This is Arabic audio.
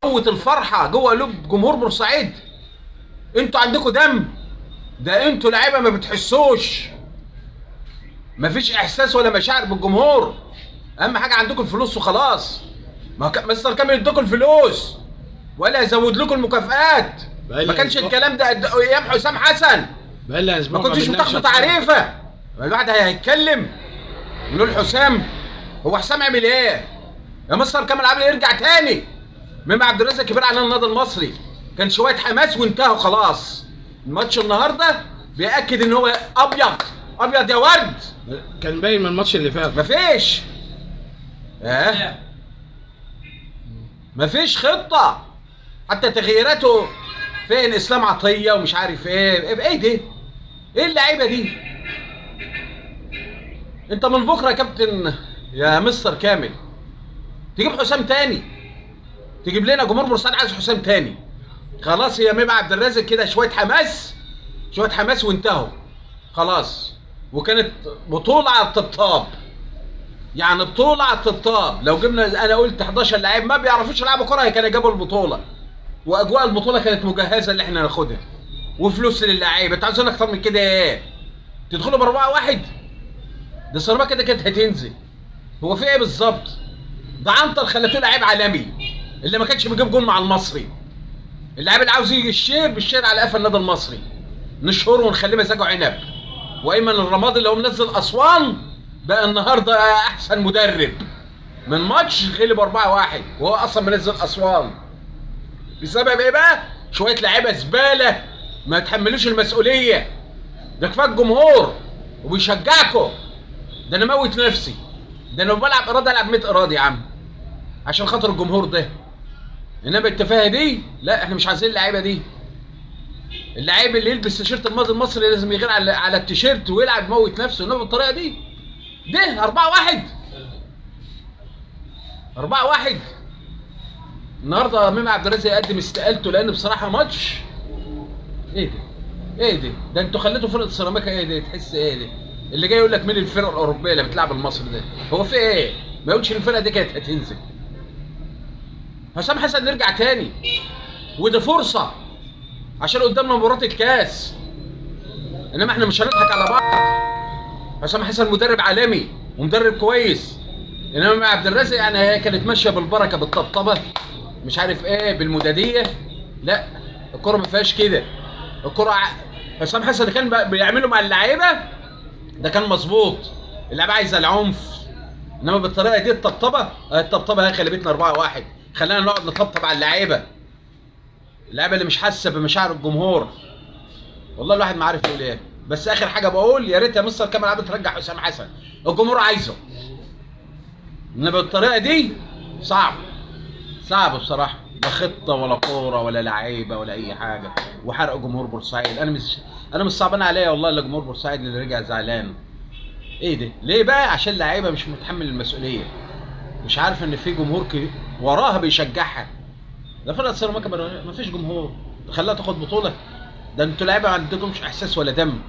قوة الفرحة جوه قلوب جمهور بورسعيد. انتوا عندكم دم، ده انتوا لعيبة ما بتحسوش، مفيش احساس ولا مشاعر بالجمهور. اهم حاجة عندكم الفلوس وخلاص. مستر كامل يديكم الفلوس ولا يزود لكم المكافآت. ما كانش الكلام ده ايام حسام حسن، ما كنتوش بتاخدوا تعريفة. الواحد هيتكلم يقول حسام، هو حسام عمل ايه؟ يا مستر كامل عامل يرجع تاني. ميمي عبد الرازق كبير على النادي المصري، كان شويه حماس وانتهوا خلاص. الماتش النهارده بيأكد ان هو ابيض ابيض يا ورد. كان باين من الماتش اللي فات مفيش مفيش خطه، حتى تغييراته فين اسلام عطيه ومش عارف ايه دي؟ ايه اللعيبه دي؟ انت من بكره يا كابتن يا مستر كامل تجيب حسام تاني، تجيب لنا جمهور بورسعيد عايز حسام تاني. خلاص هي ميمي عبد الرازق كده شويه حماس، شويه حماس وانتهوا خلاص. وكانت بطوله على الطبطاب، يعني بطوله على الطبطاب. لو جبنا انا قلت 11 لعيب ما بيعرفوش يلعبوا كره كانوا جابوا البطوله، واجواء البطوله كانت مجهزه اللي احنا ناخدها، وفلوس للعيبه. انتوا عايزين اكتر من كده ايه؟ تدخلوا ب4-1؟ ده سيراميكا كده كانت هتنزل. هو في ايه بالظبط؟ ده عنتر خليته لعيب عالمي اللي ما كانش بيجيب جول مع المصري. اللاعب اللي عاوز يجي الشير بالشير على قفا النادي المصري، نشهره ونخليه مزاجه عنب. وايمن الرمادي اللي هو منزل اسوان بقى النهارده احسن مدرب من ماتش غلب 4-1 وهو اصلا منزل اسوان. بسبب ايه بقى؟ شويه لعيبه زباله ما يتحملوش المسؤوليه. ده كفايه الجمهور وبيشجعكم. ده انا موت نفسي، ده انا بلعب اراده العب 100 اراده يا عم عشان خاطر الجمهور ده. انما التفاهه دي لا، احنا مش عايزين اللعيبه دي. اللعيب اللي يلبس تيشيرت النادي المصري لازم يغير على التيشيرت ويلعب يموت نفسه. انما بالطريقه دي ده 4-1 النهارده ميمي عبد الرازق يقدم استقالته، لان بصراحه ماتش ايه ده؟ ده انتوا خليتوا فرقه سيراميكا ايه ده؟ تحس ايه ده؟ اللي جاي يقول لك مين الفرقه الاوروبيه اللي بتلعب المصري ده؟ هو في ايه؟ ما يقولش الفرقه دي كانت هتنزل. حسام حسن نرجع تاني، ودي فرصه عشان قدامنا مباراه الكاس. انما احنا مش هنضحك على بعض. حسام حسن مدرب عالمي ومدرب كويس، انما مع عبد الرازق يعني هي كانت ماشيه بالبركه بالطبطبه مش عارف ايه بالمداديه. لا الكره ما فيهاش كده. الكره حسام حسن اللي كان بيعمله مع اللعيبه ده كان مظبوط. اللعيبه عايزه العنف، انما بالطريقه دي الطبطبه هي خلبتنا 4-1. خلينا نقعد نطبطب على اللعيبه اللي مش حاسه بمشاعر الجمهور. والله الواحد ما عارف يقول ايه. بس اخر حاجه بقول يا ريت يا مستر كامل عبد ترجع حسام حسن، الجمهور عايزه. انما بالطريقه دي صعب بصراحه. لا خطه ولا كوره ولا لعيبه ولا اي حاجه، وحرق جمهور بورسعيد. انا مش صعبان عليا والله الا جمهور بورسعيد اللي رجع زعلان. ايه ده؟ ليه بقى؟ عشان اللعيبه مش متحمل المسؤوليه، مش عارف ان في جمهور وراها بيشجعها. ده فرقه سيراميكا ما فيش جمهور خلاها تاخد بطوله. ده انتوا لعيبه ما عندكمش احساس ولا دم.